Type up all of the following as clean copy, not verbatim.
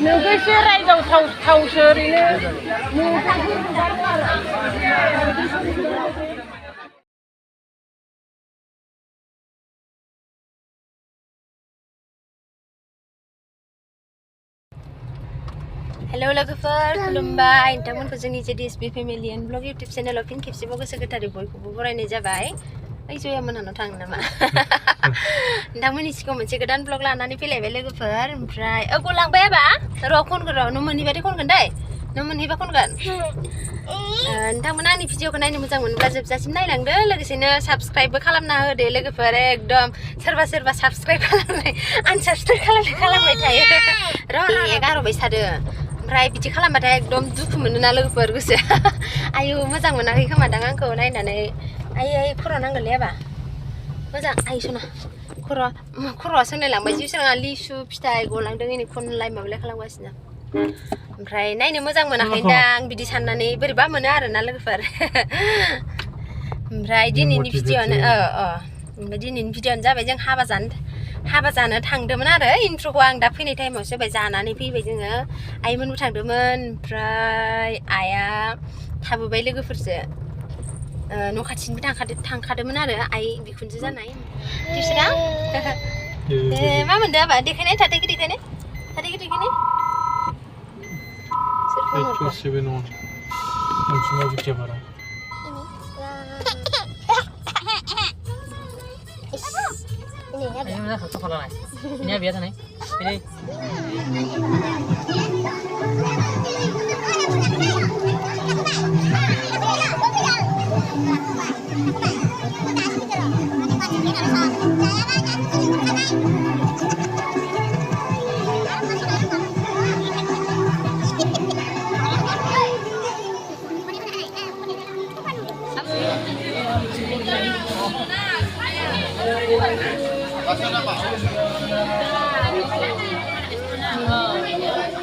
नोंखौसो रायदावथावथावसो ओरैनो हेलो लोगोफोर खुलुमबाय नोंथांमोनखौ जोंनि JDSB family and blog YouTube चेनेलाव फिन खेबसेबाव गोसो गोथारै बयखौबो बरायनाय जाबाय। ओइ जया मोनहानाव थाङो नामा नोंथांमोननि सिगाङाव मोनसे गोदान ब्लग लानानै फैलायबाय लोगोफोर। ओमफ्राय गलांबाय आबा र' खनगोन र' नों मोनहैबाथाय खनगोन दै, नों मोनहैबा खनगोन। नोंथांमोना आंनि भिडिअखौ नायनो मोजां मोनोब्ला जोबजासिम नायलांदो, लोगोसेनो साबस्क्राइबबो खालामना होदो लोगोफोर। एकदम सोरबा साबस्क्राइब खालामनाय आनसाबस्क्राइब खालामबाय थायो र' एगारबाय थादों। ओमफ्राय बिदि खालामबाथाय एकदम दुखु मोनोना लोगोफोर गोसो आयु मोजां मोनाखै खोमादां आंखौ नायनानै। आयै खर' नांगोनलै आबा मोजां आइ सना खर'आ सोंलायलांबाय। जिउस्राङा लिसु फिथाइ गलांदों इनि खनलाय माबालाय खालामगासिनो। ओमफ्राय नायनो मोजां मोनाखै दा आं बिदि साननानै बोरैबा मोनो आरोना लोगोफोर। ओमफ्राय दिनैनि भिडिअ'आनो ओमफ्राय दिनैनि भिडिअ'आनो जाबाय जों हाबा जानो थांदोंमोन आरो। इन्ट्र'खौ आं दा फैनाय टाइमावसो होबाय, जानानै फैबाय जोङो। आइमोनबो थांदोंमोन, ओमफ्राय आइया थाबोबाय लोगोफोरजों। न' खाथिनिबो थांखादोंमोन आरो आइ बिखुनजो जानाय जिउस्रां मा मोनदों आबा देखायनाय थाथायखौ देखायनाय ini biasa nih ini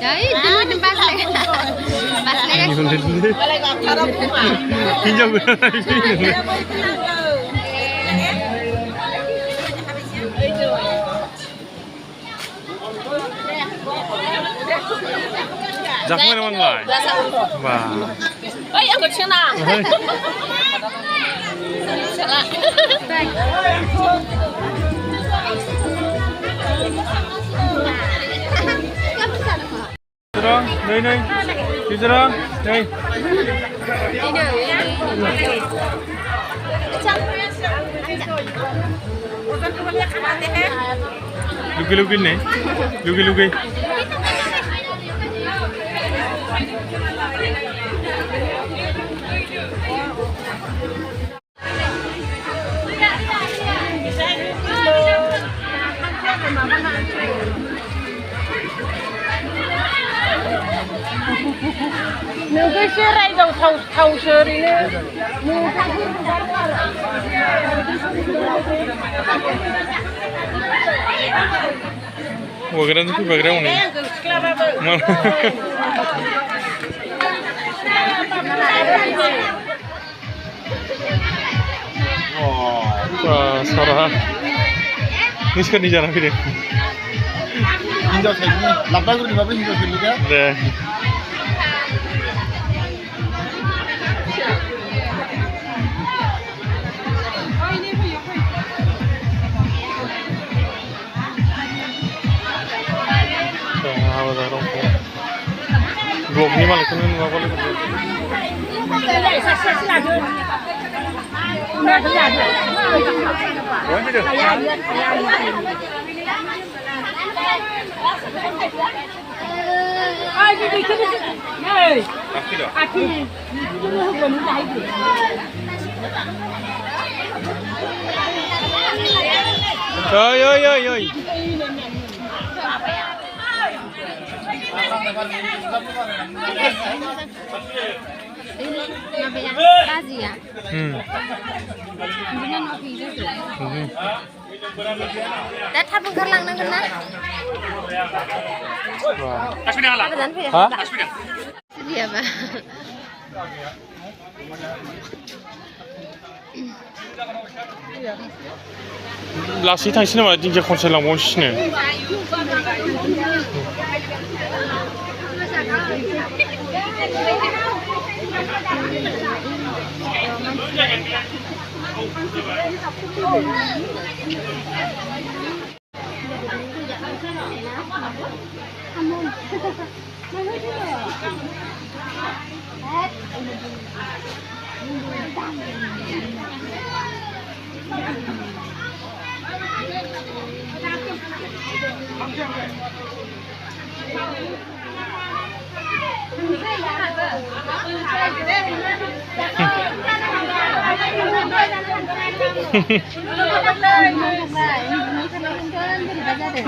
Đấy, đừng bắt lại. Anh không đến đấy. Kinh nhau người này. Giặc mới đâu ăn ngoài. Và. Ơi, ăn được chưa nào? Sợ lại. Đây Jiuswranga đây. Luki này, luki. नोंखौसो रायदावथावथावसो ओरैनो Wageran itu background nih. Wah, sarah. Ini sekarang di jalan gini. Hinjaw segini, lapang tuh di bawah hinjaw segini ya. Deh. Belum ini malah kan nggak boleh. Oi. Kasih ya. Dah tabung kerlang nang kena. Hah? Sedih apa? लासै थांसै नामा दिंखिया खनसाय लांबावनोसैनो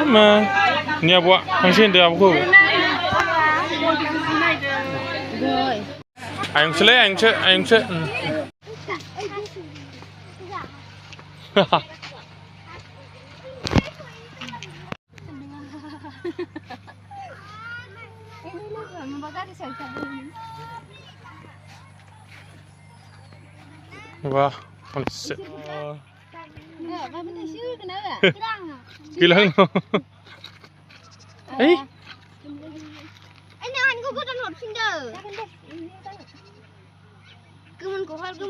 मा नि आब'आ थांसै होनदों आब'खौ आयंसोलै आयंसो wah konsep bilang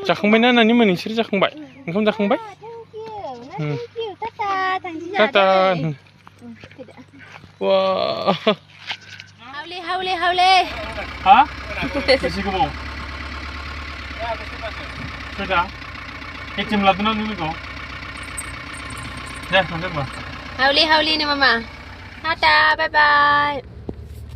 जाखांबायना नानि मोन नोंसोर जाखांबाय ओंखाम जाखांबाय टाटा wah haule ha बेसे गोबाव sudah एटिएम लादोंना नों लोगोआव दे थांदो होनबा haule नो मामा टाटा बाय बाय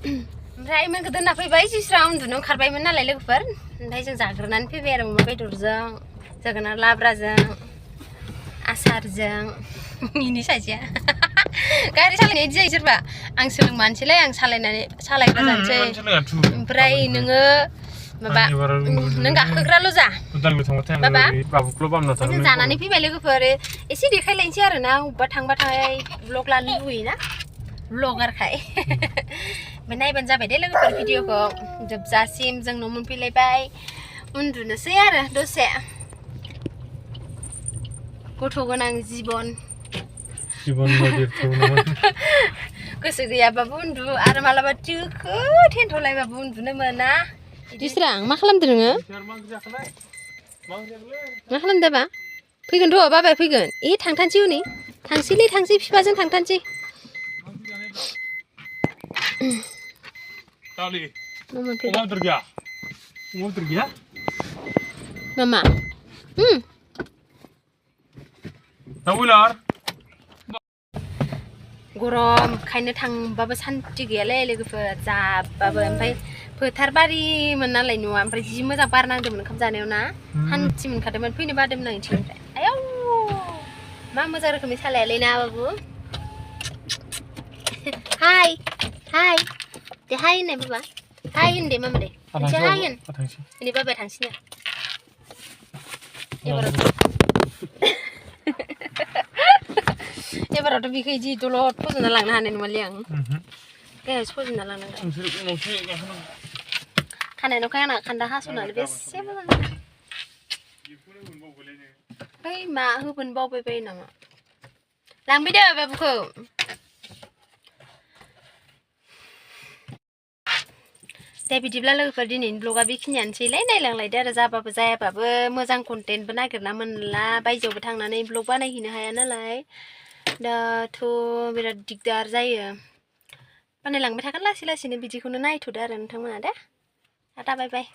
ओमफ्राय मोनखौ दोनना फैबाय जिस्रा उन्दुनो ओंखारबायमोन नालाय लोगोफोर ओमफ्राय जों जाग्रोनानै फैबाय आरो अमा बेदरजों जोगोनार लाब्राजों आसारजों मिनि सासेया गारि सालायनाय इदि जायो सोरबा आं सोलोंमानोसैलै आं सालायग्रा जानोसै ओमफ्राय नोङो माबा नों गाखोग्राल' जा बाबा जों जानानै फैबाय लोगोफोर एसे देखायलायनोसै आरो ना अबेबा थांबाथाय ब्लग लानो लुबैयोना ब्लगारखाय ओमफ्राय नायबानो जाबाय दे लोगोफोर भिडिअखौ जोबजासिम जों न' मोनफैलायबाय उन्दुनोसै आरो दसे गथ' गोनां जिबन गोसो गैयाबाबो उन्दु आरो मालाबा जोखो थेन्थ'लायबाबो उन्दुनो मोना जिस्रां मा खालामदों नोङो मा खालामदों बा फैगोन र' बाबाया फैगोन थांथानसै हनै थांसै बिफाजों थांथानसै मामा गरम खायनो थांबाबो सान्थि गैयालै लोगोफोर जाबाबो ओमफ्राय फोथार बारिमोन नालाय न'आ ओमफ्राय जि मोजां बार नांदोंमोन ओंखाम जानायाव ना सान्थि मोनखादोंमोन फैनो बादोंमोन आं इथिंनिफ्राय आयौ मा मोजां रोखोमनि सालायालै ना बाबु हाय दे हाय होननाय बाबा हाय होन दे मामा दे मोनसे हाय होन दिनै बाबाया थांसिनो एबारावथ' बिखौ इदि दलद फज'ना लांनो हानाय नङालै आं गाहायावसो फज'ना लांनांगोन खानाय आंना खान्दा हास'नानै बेसे मोजां ओइ मा होबोनो बावबाय बायो नामा लांफैदो बाबुखौ दे बिदिब्ला लोगोफोर दिनैनि ब्लगा बेखिनियानोसैलाय नायलांलायदो आरो जाबाबो जायाबाबो मोजां कन्टेन्टबो नागिरना मोनला बायजोआवबो थांनानै ब्लग बानायहैनो हाया नालाय दाथ' बिराद दिगदार जायो बानायलांबाय थागोन लासै लासैनो बिदिखौनो नायथ'दो आरो नोंथांमोना दे टाटा बाय बाय